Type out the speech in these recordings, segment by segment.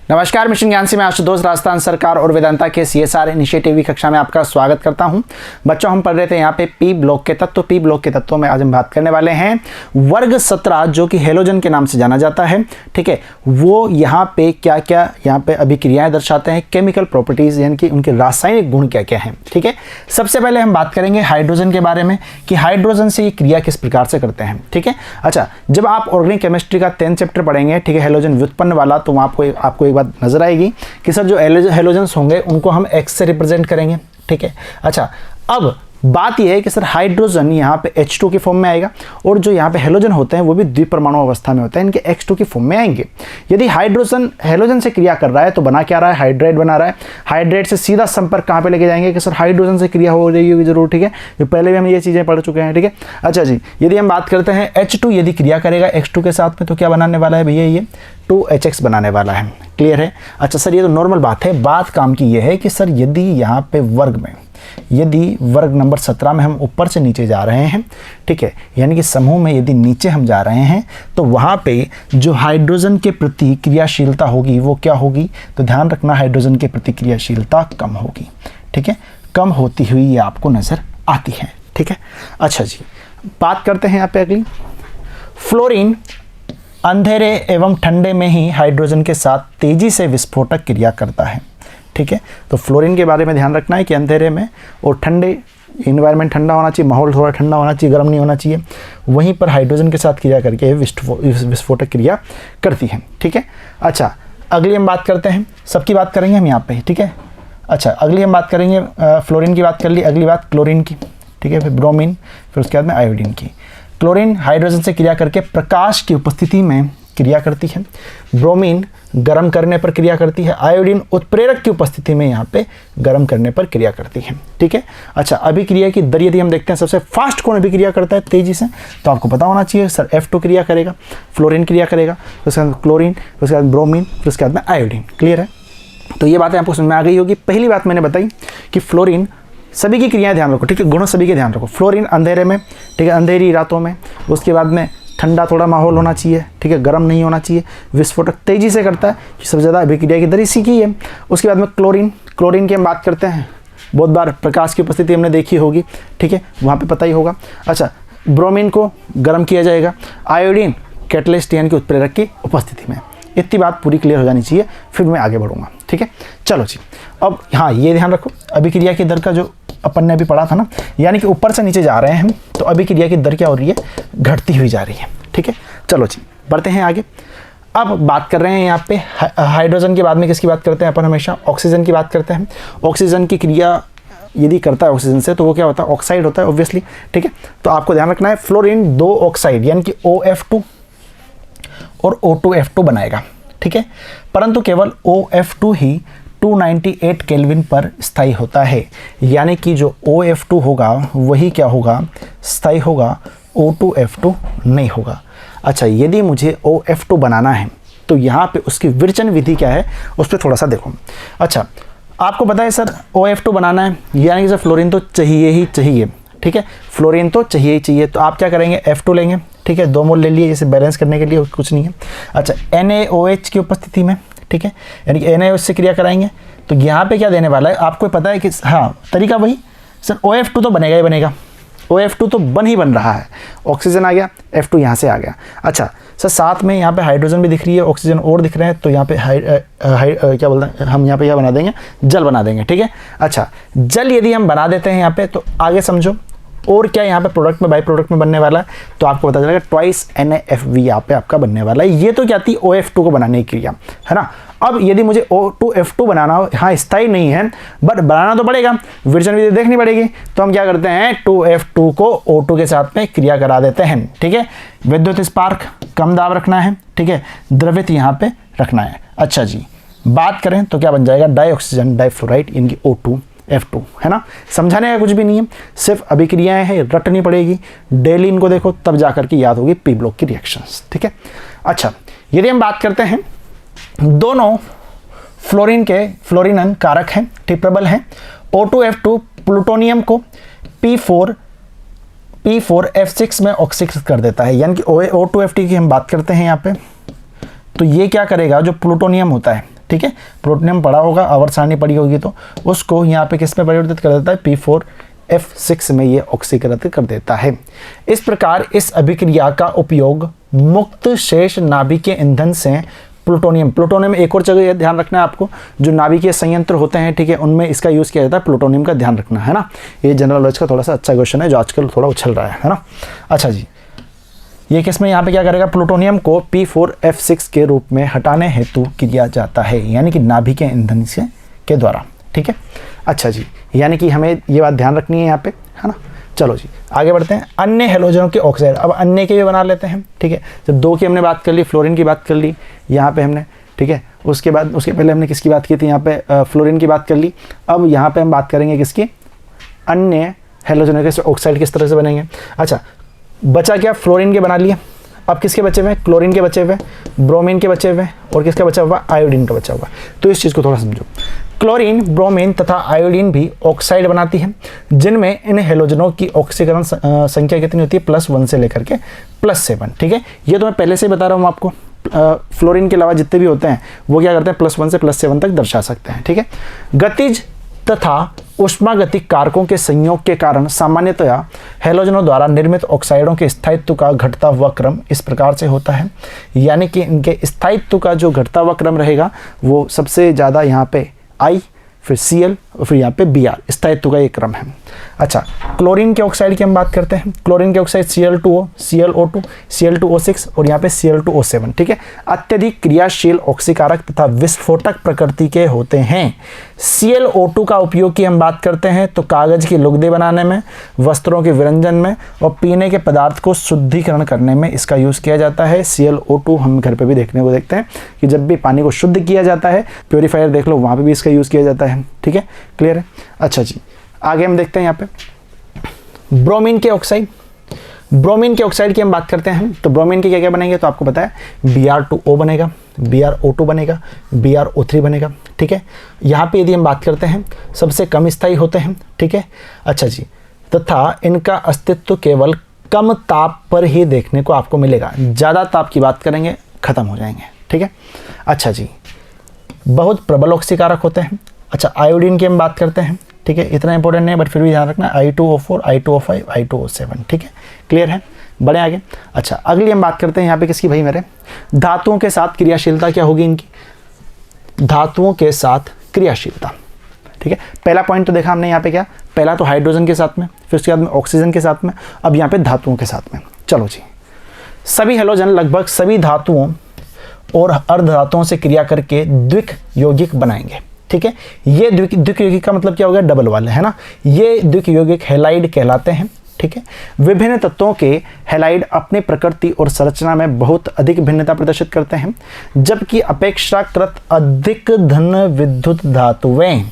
नमस्कार, मिशन ज्ञान से मैं आशुतोष राजस्थान सरकार और वेदांता के सीएसआर इनिशिएटिव की कक्षा में आपका स्वागत करता हूं। बच्चों, हम पढ़ रहे थे यहाँ पे पी ब्लॉक के तत्व। पी ब्लॉक के तत्वों में आज हम बात करने वाले हैं वर्ग 17, जो कि हेलोजन के नाम से जाना जाता है। ठीक है, वो यहाँ पे क्या क्या यहाँ पे अभिक्रियाएं दर्शाते हैं, केमिकल प्रॉपर्टीज यानी कि उनके रासायनिक गुण क्या क्या हैं। ठीक है, सबसे पहले हम बात करेंगे हाइड्रोजन के बारे में कि हाइड्रोजन से ये क्रिया किस प्रकार से करते हैं। ठीक है, अच्छा, जब आप ऑर्गेनिक केमिस्ट्री का 10th चैप्टर पढ़ेंगे, ठीक है, हेलोजन व्युत्पन्न वाला, तो आपको एक बात नजर आएगी कि सर जो हेलोजन्स होंगे उनको हम एक्स से रिप्रेजेंट करेंगे। ठीक है, अच्छा, अब बात यह है कि सर हाइड्रोजन यहाँ पे H2 के फॉर्म में आएगा और जो यहाँ पे हेलोजन होते हैं वो भी द्विपरमाणु अवस्था में होते हैं, इनके X2 की फॉर्म में आएंगे। यदि हाइड्रोजन हेलोजन से क्रिया कर रहा है तो बना क्या रहा है, हाइड्राइड बना रहा है। हाइड्राइड से सीधा संपर्क कहाँ पे लेके जाएंगे कि सर हाइड्रोजन से क्रिया हो रही होगी जरूर। ठीक है, जो पहले भी हम ये चीज़ें पढ़ चुके हैं। ठीक है, अच्छा जी, यदि हम बात करते हैं H2 यदि क्रिया करेगा X2 के साथ में तो क्या बनाने वाला है भैया, ये 2HX बनाने वाला है। क्लियर है। अच्छा सर, ये तो नॉर्मल बात है। बात काम की ये है कि सर यदि यहाँ पे यदि वर्ग नंबर 17 में हम ऊपर से नीचे जा रहे हैं, ठीक है, यानी कि समूह में यदि नीचे हम जा रहे हैं तो वहाँ पे जो हाइड्रोजन के प्रति क्रियाशीलता होगी वो क्या होगी, तो ध्यान रखना हाइड्रोजन के प्रति क्रियाशीलता कम होगी। ठीक है, कम होती हुई ये आपको नज़र आती है। ठीक है, अच्छा जी, बात करते हैं यहाँ पे अगली। फ्लोरीन अंधेरे एवं ठंडे में ही हाइड्रोजन के साथ तेजी से विस्फोटक क्रिया करता है। ठीक है, तो फ्लोरीन के बारे में ध्यान रखना है कि अंधेरे में और ठंडे, इन्वायरमेंट ठंडा होना चाहिए, माहौल थोड़ा ठंडा होना चाहिए, गर्म नहीं होना चाहिए, वहीं पर हाइड्रोजन के साथ क्रिया करके विस्फोटक क्रिया करती है। ठीक है, अच्छा, अगली हम बात करते हैं, सबकी बात करेंगे हम यहाँ पे। ठीक है, अच्छा, अगली हम बात करेंगे, फ्लोरीन की बात कर ली, अगली बात क्लोरीन की। ठीक है, फिर ब्रोमीन, फिर उसके बाद में आयोडीन की। क्लोरीन हाइड्रोजन से क्रिया करके प्रकाश की उपस्थिति में क्रिया करती है। ब्रोमीन गर्म करने पर क्रिया करती है। आयोडीन उत्प्रेरक की उपस्थिति में यहाँ पे गर्म करने पर क्रिया करती है। ठीक है, अच्छा, अभिक्रिया की दर यदि हम देखते हैं सबसे फास्ट कौन अभिक्रिया करता है तेजी से, तो आपको पता होना चाहिए सर F2 क्रिया करेगा, फ्लोरीन क्रिया करेगा, उसके बाद क्लोरीन, उसके बाद ब्रोमीन, फिर उसके बाद में आयोडीन। क्लियर है, तो ये बातें आपको समझ में आ गई होगी। पहली बात मैंने बताई कि फ्लोरीन सभी की क्रियाएं ध्यान रखो। ठीक है, गुणों सभी के ध्यान रखो। फ्लोरीन अंधेरे में, ठीक है, अंधेरी रातों में, उसके बाद में ठंडा थोड़ा माहौल होना चाहिए, ठीक है, गर्म नहीं होना चाहिए, विस्फोटक तेजी से करता है, सबसे ज़्यादा अभिक्रिया की दर इसी की है। उसके बाद में क्लोरीन की हम बात करते हैं, बहुत बार प्रकाश की उपस्थिति हमने देखी होगी। ठीक है, वहाँ पे पता ही होगा। अच्छा, ब्रोमीन को गर्म किया जाएगा। आयोडीन कैटलिस्ट यानी कि उत्प्रेरक की उपस्थिति में। इतनी बात पूरी क्लियर हो जानी चाहिए, फिर मैं आगे बढ़ूंगा। ठीक है, चलो जी, अब हाँ ये ध्यान रखो, अभिक्रिया की दर का जो अपन ने अभी पढ़ा था ना, यानी कि ऊपर से नीचे जा रहे हैं हम, तो अभिक्रिया की दर क्या हो रही है, घटती हुई जा रही है। ठीक है, चलो जी, बढ़ते हैं आगे। अब बात कर रहे हैं यहाँ पे हाइड्रोजन के बाद में किसकी बात करते हैं अपन, हमेशा ऑक्सीजन की बात करते हैं। ऑक्सीजन की क्रिया यदि करता है ऑक्सीजन से तो वो क्या होता है, ऑक्साइड होता है ऑब्वियसली। ठीक है, तो आपको ध्यान रखना है फ्लोरीन 2 ऑक्साइड यानी कि OF2 और O2F2 बनाएगा। ठीक है, परंतु केवल OF2 ही 298 केल्विन पर स्थायी होता है, यानी कि जो OF2 होगा वही क्या होगा, स्थायी होगा, O2F2 नहीं होगा। अच्छा, यदि मुझे OF2 बनाना है तो यहाँ पे उसकी विरचन विधि क्या है उस पर थोड़ा सा देखो। अच्छा, आपको पता है सर OF2 बनाना है यानी कि सर फ्लोरीन तो चाहिए ही चाहिए। ठीक है, फ्लोरीन तो चाहिए ही चाहिए, तो आप क्या करेंगे, F2 लेंगे। ठीक है, 2 मोल ले लिए जैसे बैलेंस करने के लिए, कुछ नहीं है। अच्छा, NaOH की उपस्थिति में, ठीक है, यानी कि NaOH से क्रिया कराएंगे तो यहाँ पे क्या देने वाला है आपको पता है कि हाँ तरीका वही सर, OF2 तो बनेगा ही बनेगा, OF2 तो बन ही बन रहा है। ऑक्सीजन आ गया, F2 यहाँ से आ गया। अच्छा सर, साथ में यहाँ पे हाइड्रोजन भी दिख रही है, ऑक्सीजन और दिख रहे हैं, तो यहाँ पे क्या बोलते हैं हम, यहाँ पे क्या बना देंगे, जल बना देंगे। ठीक है, अच्छा, जल यदि हम बना देते हैं यहाँ पे तो आगे समझो और क्या यहाँ पे प्रोडक्ट में, बाई प्रोडक्ट में बनने वाला है, तो आपको पता चलेगा ट्वाइस NaFV यहाँ पे आपका बनने वाला है। ये तो क्या थी, OF2 को बनाने की क्रिया है ना। अब यदि मुझे O2F2 बनाना हो, हाँ स्थायी नहीं है बट बनाना तो पड़ेगा, विरचन विधि देखनी पड़ेगी, तो हम क्या करते हैं 2F2 को O2 के साथ में क्रिया करा देते हैं। ठीक है, विद्युत स्पार्क कम दाब रखना है, ठीक है, द्रवित यहाँ पे रखना है। अच्छा जी, बात करें तो क्या बन जाएगा, डाइऑक्सीजन डाइफ्लोराइड इनकी O2F2 है ना। समझाने का कुछ भी नहीं है, सिर्फ अभिक्रियाएं हैं, रटनी पड़ेगी, डेली इनको देखो तब जाकर के याद होगी पी ब्लॉक की रिएक्शंस। ठीक है, अच्छा, यदि हम बात करते हैं दोनों फ्लोरीनन कारक हैं, ठीक, प्रबल हैं। O2F2 प्लूटोनियम को P4F6 में ऑक्सीकृत कर देता है, यानी कि O2F2 की हम बात करते हैं यहाँ पे, तो ये क्या करेगा, जो प्लूटोनियम होता है ठीक है, प्लूटोनियम पढ़ा होगा, आवर्त सारणी पढ़ी होगी, तो उसको यहाँ पे किस में परिवर्तित कर देता है, P4F6 में ये ऑक्सीकृत कर देता है। इस प्रकार इस अभिक्रिया का उपयोग मुक्त शेष नाभिकीय ईंधन से प्लूटोनियम एक और जगह ध्यान रखना है आपको, जो नाभिकीय संयंत्र होते हैं, ठीक है, उनमें इसका यूज़ किया जाता है, प्लूटोनियम का ध्यान रखना है ना। ये जनरल नॉलेज का थोड़ा सा अच्छा क्वेश्चन है जो आजकल थोड़ा उछल रहा है ना। अच्छा जी, ये किस में यहाँ पे क्या करेगा, प्लूटोनियम को P4F6 के रूप में हटाने हेतु किया जाता है, यानी कि नाभिकीय ईंधन से के द्वारा, ठीक है। अच्छा जी, यानी कि हमें ये बात ध्यान रखनी है यहाँ पे, है ना। चलो जी आगे बढ़ते हैं। अन्य हेलोजनों के ऑक्साइड, अब अन्य के भी बना लेते हैं, ठीक है। जब 2 की हमने बात कर ली, फ्लोरीन की बात कर ली यहाँ पे हमने, ठीक है। उसके पहले हमने किसकी बात की थी, यहाँ पे फ्लोरीन की बात कर ली। अब यहाँ पे हम बात करेंगे किसकी, अन्य हेलोजनों के ऑक्साइड किस तरह से बनेंगे। अच्छा, बचा क्या, फ्लोरीन के बना लिए। अब किसके बचे हुए, क्लोरीन के बचे हुए, ब्रोमीन के बचे हुए, और किसका बचा हुआ, आयोडीन का बचा हुआ। तो इस चीज़ को थोड़ा समझो। क्लोरीन, ब्रोमीन तथा आयोडीन भी ऑक्साइड बनाती है, जिनमें इन हेलोजनों की ऑक्सीकरण संख्या कितनी होती है, +1 से लेकर के +7, ठीक है। ये तो मैं पहले से ही बता रहा हूँ आपको। फ्लोरीन के अलावा जितने भी होते हैं वो क्या करते हैं, +1 से +7 तक दर्शा सकते हैं, ठीक है। गतिज तथा ऊष्मागतिक कारकों के संयोग के कारण सामान्यतया हेलोजनों द्वारा निर्मित ऑक्साइडों के स्थायित्व का घटता हुआ क्रम इस प्रकार से होता है, यानी कि इनके स्थायित्व का जो घटता हुआ क्रम रहेगा वो सबसे ज़्यादा यहाँ पे I, फिर Cl और फिर यहाँ पे Br, स्थायित्व का ये क्रम है। अच्छा, क्लोरीन के ऑक्साइड की हम बात करते हैं। क्लोरीन के ऑक्साइड Cl2O, ClO2, Cl2O6 और यहाँ पे Cl2O7, ठीक है। अत्यधिक क्रियाशील ऑक्सीकारक तथा विस्फोटक प्रकृति के होते हैं। Cl2O का उपयोग की हम बात करते हैं तो कागज की लुगदी बनाने में, वस्त्रों के विरंजन में और पीने के पदार्थ को शुद्धिकरण करने में इसका यूज़ किया जाता है। Cl2O हम घर पे भी देखने को देखते हैं कि जब भी पानी को शुद्ध किया जाता है, प्योरीफायर देख लो वहाँ पे भी इसका यूज़ किया जाता है, ठीक है, क्लियर है। अच्छा जी, आगे हम देखते हैं यहाँ पे ब्रोमीन के ऑक्साइड। ब्रोमीन के ऑक्साइड की हम बात करते हैं तो ब्रोमीन के क्या क्या बनेंगे, तो आपको पता है Br2O बनेगा, BrO2 बनेगा, BrO3 बनेगा, ठीक है। यहाँ पे यदि हम बात करते हैं सबसे कम स्थायी होते हैं, ठीक है। अच्छा जी, तथा इनका अस्तित्व केवल कम ताप पर ही देखने को आपको मिलेगा, ज़्यादा ताप की बात करेंगे खत्म हो जाएंगे, ठीक है। अच्छा जी, बहुत प्रबल ऑक्सीकारक होते हैं। अच्छा, आयोडीन की हम बात करते हैं, ठीक है, इतना इंपॉर्टेंट नहीं बट फिर भी ध्यान रखना, I2O4, I2O5, I2O7, ठीक है, क्लियर है, बढ़े आगे। अच्छा, अगली हम बात करते हैं यहाँ पे किसकी भाई मेरे, धातुओं के साथ क्रियाशीलता क्या होगी इनकी, धातुओं के साथ क्रियाशीलता, ठीक है। पहला पॉइंट तो देखा हमने यहाँ पे क्या, पहला तो हाइड्रोजन के साथ में, फिर उसके बाद में ऑक्सीजन के साथ में, अब यहाँ पे धातुओं के साथ में। चलो जी, सभी हेलोजन लगभग सभी धातुओं और अर्धधातुओं से क्रिया करके द्विक यौगिक बनाएंगे, ठीक है। ये द्विक यौगिक का मतलब क्या हो गया, डबल वाले, है ना। ये द्विक यौगिक हैलाइड कहलाते हैं, ठीक है। विभिन्न तत्वों के हैलाइड अपनी प्रकृति और संरचना में बहुत अधिक भिन्नता प्रदर्शित करते हैं, जबकि अपेक्षाकृत अधिक धन विद्युत धातुएं,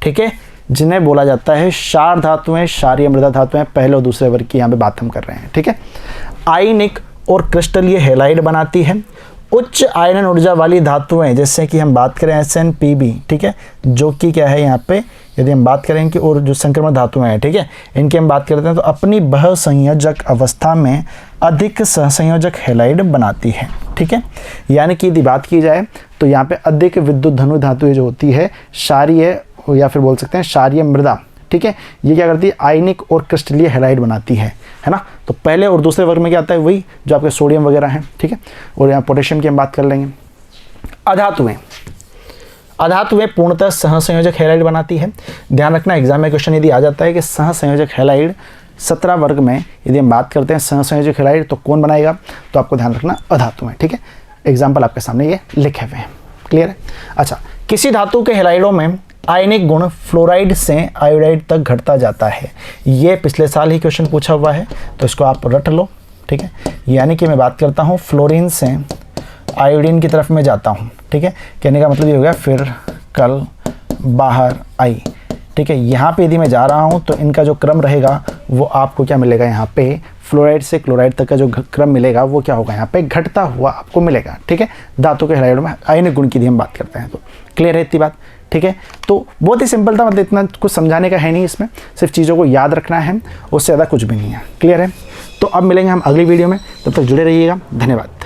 ठीक है, जिन्हें बोला जाता है क्षार धातुएं, क्षारीय मृदा धातुएं, पहले और दूसरे वर्ग की यहाँ पे बात हम कर रहे हैं, ठीक है। आयनिक और क्रिस्टलीय हैलाइड बनाती है। उच्च आयनन ऊर्जा वाली धातुएं जैसे कि हम बात करें SnPb, ठीक है, जो कि क्या है यहाँ पे यदि हम बात करें कि और जो संक्रमण धातुएं हैं, ठीक है, इनकी हम बात करते हैं तो अपनी बहुसंयोजक अवस्था में अधिक सहसंयोजक हैलाइड बनाती है, ठीक है। यानी कि यदि बात की जाए तो यहाँ पे अधिक विद्युत धनु धातुएं जो होती है क्षारीय या फिर बोल सकते हैं क्षारीय मृदा, ठीक है, ये क्या करती है, आयनिक और क्रिस्टलीय हैलाइड बनाती है ना। तो पहले और दूसरे वर्ग में क्या आता है, वही जो आपके सोडियम वगैरह हैं, ठीक है। और यहाँ पोटेशियम की हम बात कर लेंगे। अधातुएं, अधातुएं पूर्णतः सहसंयोजक हैलाइड बनाती है। ध्यान रखना, एग्जाम में क्वेश्चन यदि आ जाता है कि सहसंयोजक हैलाइड 17 वर्ग में यदि हम बात करते हैं सहसंयोजक हैलाइड तो कौन बनाएगा, तो आपको ध्यान रखना अधातुएं, ठीक है। एग्जाम्पल आपके सामने ये लिखे हुए हैं, क्लियर है। अच्छा, किसी धातु के हैलाइडों में आयनिक गुण फ्लोराइड से आयोडाइड तक घटता जाता है। ये पिछले साल ही क्वेश्चन पूछा हुआ है तो इसको आप रट लो, ठीक है। यानी कि मैं बात करता हूँ फ्लोरीन से आयोडीन की तरफ मैं जाता हूँ, ठीक है। कहने का मतलब ये हो गया फिर कल बाहर आई, ठीक है। यहाँ पे यदि मैं जा रहा हूँ तो इनका जो क्रम रहेगा वो आपको क्या मिलेगा, यहाँ पे फ्लोराइड से क्लोराइड तक का जो क्रम मिलेगा वो क्या होगा, यहाँ पे घटता हुआ आपको मिलेगा, ठीक है। धातु के हैलाइड में आयनिक गुण की यदि हम बात करते हैं तो क्लियर है इतनी बात, ठीक है। तो बहुत ही सिंपल था, मतलब इतना कुछ समझाने का है नहीं इसमें, सिर्फ चीज़ों को याद रखना है, उससे ज़्यादा कुछ भी नहीं है, क्लियर है। तो अब मिलेंगे हम अगली वीडियो में, तब तक जुड़े रहिएगा, धन्यवाद।